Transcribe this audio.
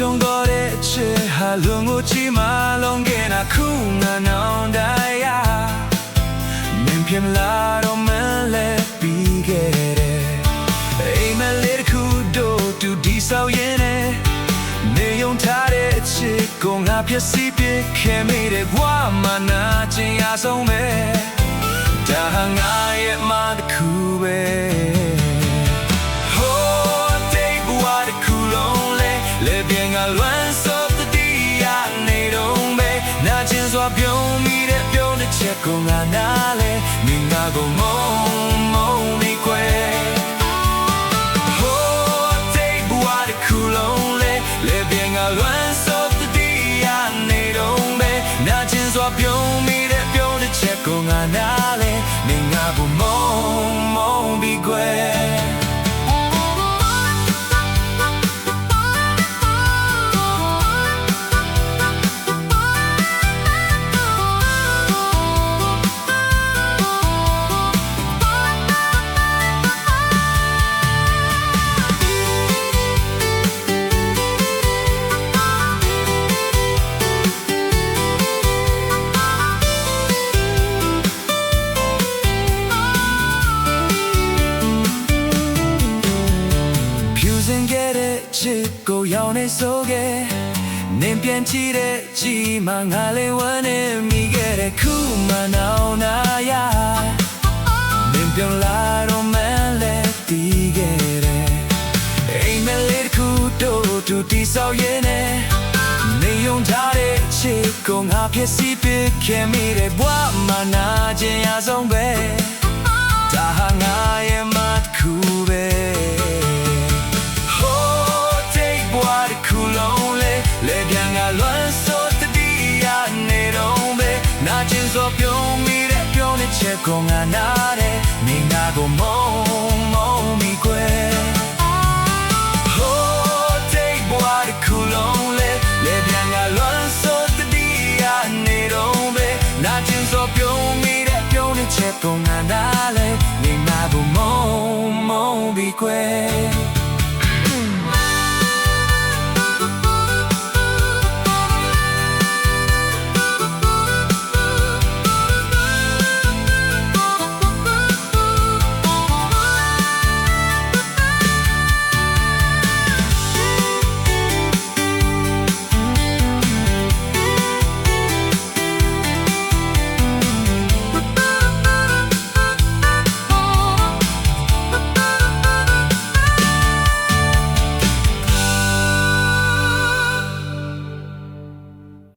ဆုံးတော့တဲ့အချစ်ဟာလုံကိုချီမလုံးခဲ့တာခုငါနောင်တရားမင်းပြမလာတော့မလဲပြီးခဲ့တယ်အိမ်မလေးတစ်ခုတို့တူဒီဆောက်ရင်နေယုံထားတဲ့အချစ်ကိုငါပြည့်စည်ပြခဲ့မိတဲ့ဘဝမှာနာကျင်ရဆုံးပဲဒါဟာငါရဲ့မတစ်ခုပဲလွမ်းစောတတိယနေတော့ပဲနာကျင်စွာပြုံးမိတဲ့ပြုံးတဲ့ချက်ကိုငါနားလဲမင်းငါကိုမုန်းမိခွဲဟိုးတိတ်ဘဝတစ်ခုလုံးလေပြန်ငါလွမ်းစောတတိယနေတော့ပဲနာကျင်စွာပြုံးမိတဲ့ပြုံးတဲ့ချက်ကိုငါနားလဲမင်းငါကိုမုန်းမိခွဲချစ်ကိုရောင်နေဆိုခဲ့နင်ပြန်ကြည့်တဲ့ကြည်မှငါလေးဝမ်းနေမိခဲ့တဲ့ခုမှနောင်နာရနင်ပြန်လာတော့မလဲတီးခဲ့တဲ့အိမ်မလေးတစ်ခုတို့တူတီဆောက်ရင်နေယုံထားတဲ့ချစ်ကိုငါဖြစ်စီပြခဲ့မိတဲ့ဘဝမှာနာကျင်ရဆုံးပဲဒါဟာငါရဲ့မတစ်ခုပဲလွမ်းစောတတိယနေတော့ပဲနာကျင်စွာပြုံးမိတဲ့ပြုံးတဲ့ချက်ကိုငါနားတယ်မင်းငါကိုမုန်းမိခွဲဟိုးတိတ်ဘဝတစ်ခုလုံးလေပြန်ငါလွမ်းစောတတိယနေတော့ပဲနာကျင်စွာပြုံးမိတဲ့ပြုံးတဲ့ချက်ကိုငါနားတယ်မင်းငါကိုမုန်းမိခွဲ